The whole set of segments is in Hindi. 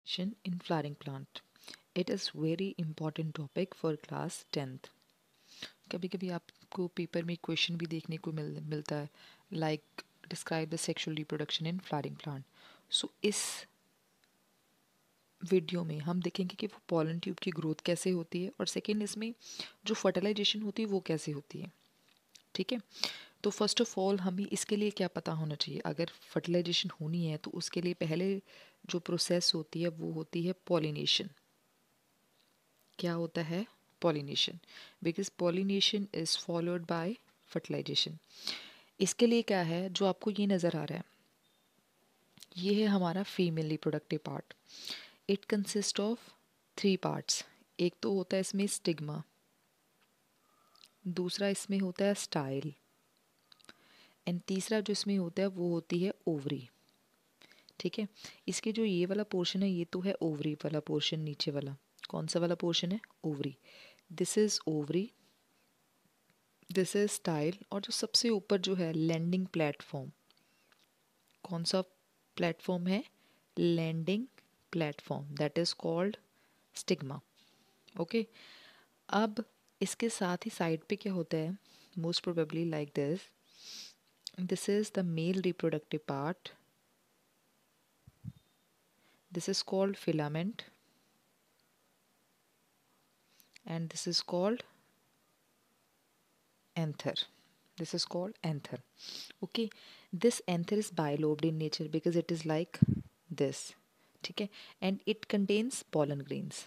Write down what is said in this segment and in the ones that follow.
In flowering plant. It is very important topic for class 10th. कभी कभी आपको पेपर में क्वेश्चन भी देखने को मिलता है, like describe the sexual reproduction in flowering plant. So इस वीडियो में हम देखेंगे कि वो पॉलन ट्यूब की ग्रोथ कैसे होती है और सेकेंड इसमें जो फर्टिलाइजेशन होती है वो कैसे होती है. ठीक है, तो फर्स्ट ऑफ ऑल हमें इसके लिए क्या पता होना चाहिए. अगर फर्टिलाइजेशन होनी है तो उसके लिए पहले जो प्रोसेस होती है वो होती है पॉलिनेशन. क्या होता है? Pollination. Because pollination is followed by fertilization. इसके लिए क्या है, जो आपको ये नज़र आ रहा है, ये है हमारा female reproductive part. It consist of 3 parts. एक तो होता है इसमें स्टिग्मा, दूसरा इसमें होता है स्टाइल, एंड तीसरा जो इसमें होता है वो होती है ओवरी. ठीक है, इसके जो ये वाला पोर्शन है ये तो है ओवरी वाला पोर्शन. नीचे वाला कौन सा वाला पोर्शन है? Ovary. This is ovary, this is style, और जो सबसे ऊपर जो है लैंडिंग प्लेटफॉर्म, कौन सा प्लेटफॉर्म है? Landing platform, that is called stigma. Okay, अब इसके साथ ही साइड पे क्या होता है? Most probably like this. This is the male reproductive part. This is called filament and this is called anther. This is called anther. Okay, this anther is bilobed in nature because it is like this. ठीक है, and it contains pollen grains.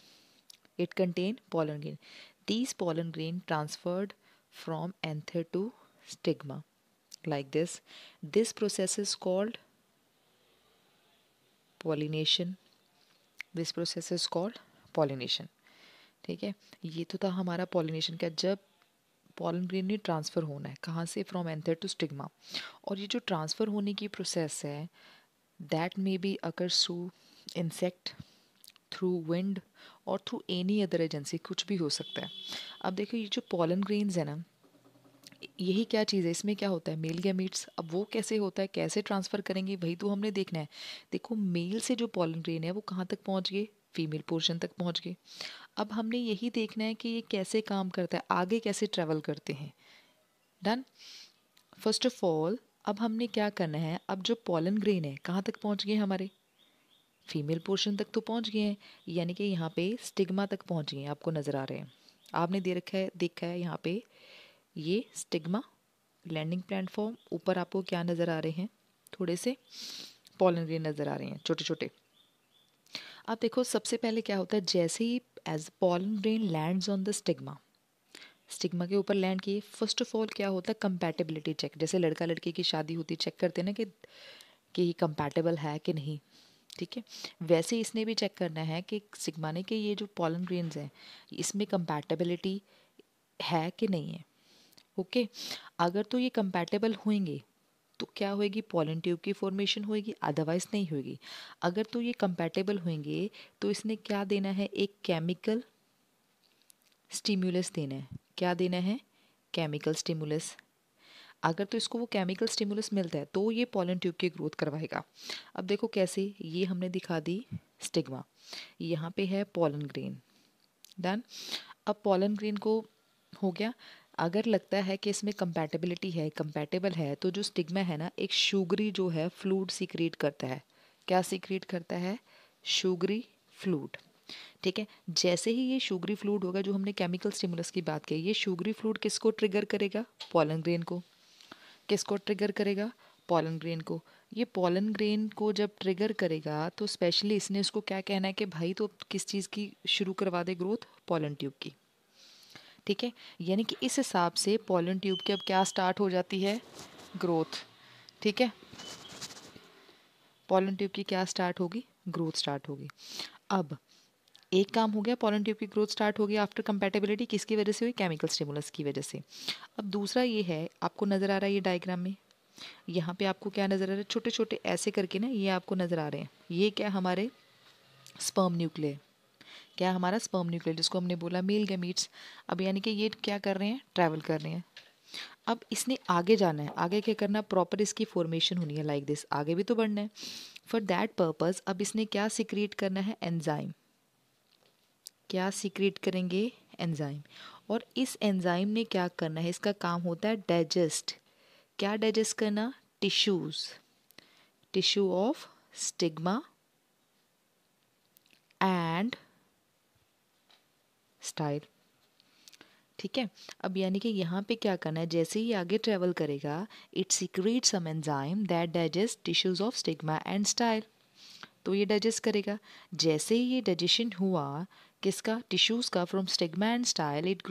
It contain pollen grain. These pollen grain transferred from anther to stigma like this. This process is called pollination. This process is called pollination. ठीक है, ये तो था हमारा पॉलिनेशन का. जब पॉलन ग्रेन ने ट्रांसफ़र होना है कहाँ से? From anther to stigma. और ये जो ट्रांसफ़र होने की प्रोसेस है that may be occurs through insect, through wind और थ्रू एनी अदर एजेंसी. कुछ भी हो सकता है. अब देखो ये जो पॉलन ग्रेन्स है ना, यही क्या चीज़ है, इसमें क्या होता है? Male gametes. अब वो कैसे होता है, कैसे ट्रांसफ़र करेंगे, वही तो हमने देखना है. देखो मेल से जो पॉलन ग्रेन है वो कहाँ तक पहुँच गए? फीमेल पोर्शन तक पहुँच गए. अब हमने यही देखना है कि ये कैसे काम करता है, आगे कैसे ट्रेवल करते हैं. डन. फर्स्ट ऑफ ऑल अब हमने क्या करना है, अब जो पॉलन ग्रेन है कहाँ तक पहुँच गए? हमारे फीमेल पोर्शन तक तो पहुँच गए हैं, यानी कि यहाँ पे स्टिग्मा तक पहुँच गए हैं. आपको नज़र आ रहे हैं, आपने दे रखा है, देखा है यहाँ पे ये स्टिग्मा, लैंडिंग प्लेटफॉर्म. ऊपर आपको क्या नज़र आ रहे हैं? थोड़े से पॉलन ग्रेन नज़र आ रहे हैं, छोटे छोटे. अब देखो सबसे पहले क्या होता है, जैसे ही as pollen grain lands on the stigma, stigma के ऊपर लैंड किए, फर्स्ट ऑफ ऑल क्या होता है? Compatibility check. जैसे लड़का लड़की की शादी होती है, चेक करते हैं ना कि कंपैटिबल है कि नहीं. ठीक है, वैसे इसने भी चेक करना है कि स्टिग्मा ने कि ये जो पॉलन ग्रेन्स हैं इसमें कंपैटिबिलिटी है कि नहीं है. ओके, अगर तो ये कंपैटिबल होंगे तो क्या होएगी? पॉलन ट्यूब की फॉर्मेशन होएगी, अदरवाइज नहीं होएगी. अगर तो ये कंपैटिबल होंगे तो इसने क्या देना है? एक केमिकल स्टिमुलस देना है. क्या देना है? Chemical stimulus. अगर तो इसको वो केमिकल स्टिमुलस मिलता है तो ये पॉलन ट्यूब की ग्रोथ करवाएगा. अब देखो कैसे, ये हमने दिखा दी स्टिग्मा, यहाँ पे है पॉलन ग्रेन. डन. अब पॉलन ग्रेन को हो गया. अगर लगता है कि इसमें कंपैटिबिलिटी है, कंपैटिबल है, तो जो स्टिग्मा है ना, एक शुगरी जो है फ्लूइड सीक्रेट करता है. क्या सीक्रेट करता है? Sugary fluid. ठीक है, जैसे ही ये शुगरी फ्लूइड होगा, जो हमने केमिकल स्टिमुलस की बात की, ये शुगरी फ्लूइड किसको ट्रिगर करेगा? पॉलन ग्रेन को. किसको ट्रिगर करेगा? पॉलन ग्रेन को. ये पॉलन ग्रेन को जब ट्रिगर करेगा तो स्पेशली इसने उसको क्या कहना है कि भाई तो किस चीज़ की शुरू करवा दे ग्रोथ? पॉलन ट्यूब की. ठीक है, यानी कि इस हिसाब से पॉलन ट्यूब की अब क्या स्टार्ट हो जाती है? ग्रोथ. ठीक है, पॉलन ट्यूब की क्या स्टार्ट होगी? ग्रोथ स्टार्ट होगी. अब एक काम हो गया, पॉलन ट्यूब की ग्रोथ स्टार्ट हो गई आफ्टर कंपैटिबिलिटी. किसकी वजह से हुई? केमिकल स्टिमुलस की वजह से. अब दूसरा ये है, आपको नज़र आ रहा है ये डायग्राम में, यहाँ पे आपको क्या नज़र आ रहा है? छोटे छोटे ऐसे करके ना ये आपको नज़र आ रहे हैं. ये क्या? हमारे स्पर्म न्यूक्लियर. क्या? हमारा स्पर्म न्यूक्लियर, जिसको हमने बोला मेल गैमीट्स. अब यानी कि ये क्या कर रहे हैं? ट्रैवल कर रहे हैं. अब इसने आगे जाना है, आगे क्या करना है, प्रॉपर इसकी फॉर्मेशन होनी है लाइक दिस, आगे भी तो बढ़ना है। फॉर दैट पर्पस अब इसने क्या सीक्रेट करना है, एंजाइम। क्या सीक्रेट करेंगे, एंजाइम। और इस एंजाइम ने क्या करना है, इसका काम होता है डाइजेस्ट। क्या डाइजेस्ट करना, tissues, tissue of stigma and style. ठीक है। अब यानी कि यहाँ पे क्या करना है, जैसे ही आगे ट्रेवल करेगा it secrete some enzyme that digest tissues of stigma and style. तो ये डाइजेस्ट करेगा। जैसे ही ये डाइजेशन हुआ किसका, टिश्यूज का, from stigma and style it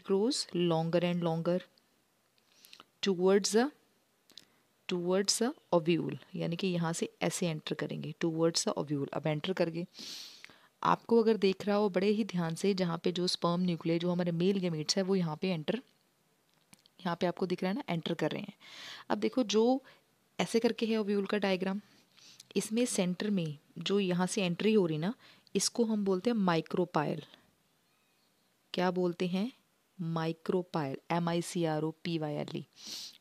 grows longer and longer towards the ovule, यानी कि यहाँ से ऐसे एंटर करेंगे टूवर्ड्स द ओव्यूल। अब एंटर करके आपको अगर देख रहा हो बड़े ही ध्यान से, जहाँ पे जो स्पर्म न्यूक्लियर जो हमारे मेल गैमीट्स है वो यहाँ पे यहाँ पे आपको दिख रहा है ना, एंटर कर रहे हैं। अब देखो जो ऐसे करके है ओव्यूल का डायग्राम, इसमें सेंटर में जो यहाँ से एंट्री हो रही ना, इसको हम बोलते हैं माइक्रोपाइल। क्या बोलते हैं, माइक्रोपाइल, MICROPYLE।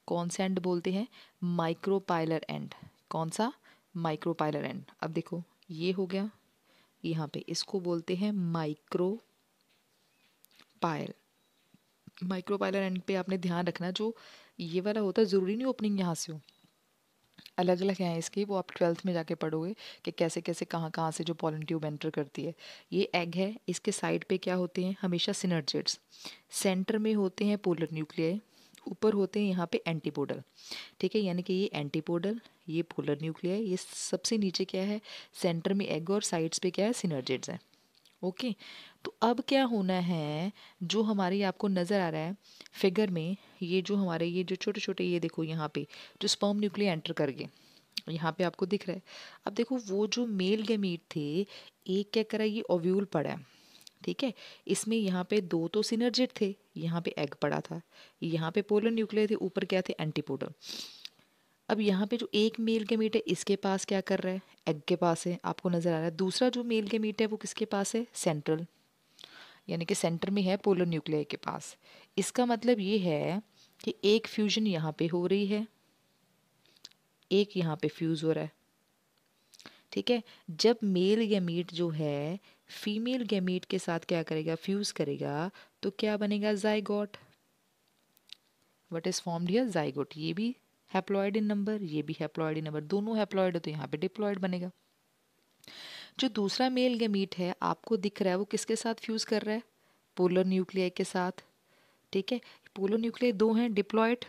कौन सा एंड बोलते हैं, माइक्रोपाइलर एंड। कौन सा, माइक्रोपाइलर एंड। अब देखो ये हो गया यहाँ पे, इसको बोलते हैं माइक्रोपाइल। माइक्रोपाइलर एंड पे आपने ध्यान रखना, जो ये वाला होता है ज़रूरी नहीं ओपनिंग यहाँ से हो, अलग अलग हैं इसकी, वो आप 12th में जाके पढ़ोगे कि कैसे कैसे कहाँ कहाँ से जो पॉलन ट्यूब एंटर करती है। ये एग है, इसके साइड पे क्या होते हैं, हमेशा सिनर्जिड्स। सेंटर में होते हैं पोलर न्यूक्लियाई, ऊपर होते हैं यहाँ पे एंटीपोडल। ठीक है, यानी कि ये एंटीपोडल, ये पोलर न्यूक्लियाई, ये सबसे नीचे क्या है, सेंटर में एग, और साइड्स पे क्या है, सिनर्जिड्स है। ओके। तो अब क्या होना है, जो हमारी आपको नज़र आ रहा है फिगर में, ये जो हमारे ये जो छोटे छोटे, ये देखो यहाँ पे जो स्पर्म न्यूक्लिया एंटर कर गए, यहाँ पे आपको दिख रहा है। अब देखो वो जो मेल गैमीट थे, एक क्या करा, ये ओव्यूल पड़ा है। ठीक है, इसमें यहाँ पे दो तो सिनर्जिड थे, यहाँ पे एग पड़ा था, यहाँ पे पोलर न्यूक्लिया थे, ऊपर क्या थे, एंटीपोडल। अब यहाँ पे जो एक मेल गैमीट है इसके पास क्या कर रहा है, एग के पास है, आपको नजर आ रहा है। दूसरा जो मेल गैमीट है वो किसके पास है, सेंट्रल, यानी कि सेंटर में है, पोलर न्यूक्लियाई के पास। इसका मतलब ये है कि एक फ्यूजन यहाँ पे हो रही है, एक यहाँ पे फ्यूज हो रहा है। ठीक है, जब मेल गैमीट जो है फीमेल गैमीट के साथ क्या करेगा, फ्यूज करेगा, तो क्या बनेगा, zygote. What is formed here, zygote. ये भी हैप्लॉइड इन नंबर, ये भी हैप्लॉइड इन नंबर, दोनों हैप्लॉइड है तो यहाँ पे डिप्लॉइड बनेगा। जो दूसरा मेल गैमीट है आपको दिख रहा है वो किसके साथ फ्यूज कर रहा है, पोलर न्यूक्लियाई के साथ। ठीक है, पोलर न्यूक्लियाई दो हैं, डिप्लॉइड,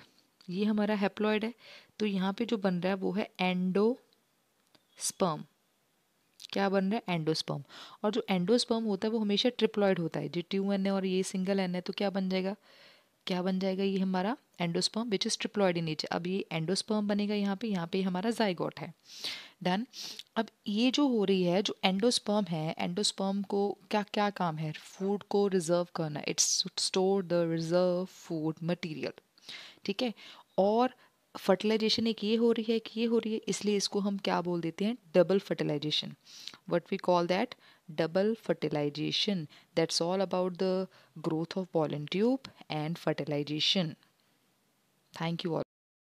ये हमारा हैप्लॉइड है। तो यहाँ पे जो बन रहा है वो है एंडोस्पर्म। क्या बन रहा है, एंडोस्पर्म। और जो एंडोस्पर्म होता है वो हमेशा ट्रिप्लॉइड होता है, जी 2N है और ये सिंगल N है, तो क्या बन जाएगा, क्या बन जाएगा, ये हमारा endosperm which is triploid in nature. अब ये एंडोस्पर्म बनेगा यहाँ पे हमारा जाइगोट है। डन। अब ये जो हो रही है, जो एंडोस्पर्म है, एंडोस्पर्म को क्या क्या काम है, फूड को रिजर्व करना, it's store the reserve food material. ठीक है, और फर्टिलाइजेशन एक ये हो रही है, एक ये हो रही है, इसलिए इसको हम क्या बोल देते हैं, double fertilization. What we call that, double fertilization. That's all about the growth of pollen tube and fertilization. Thank you all.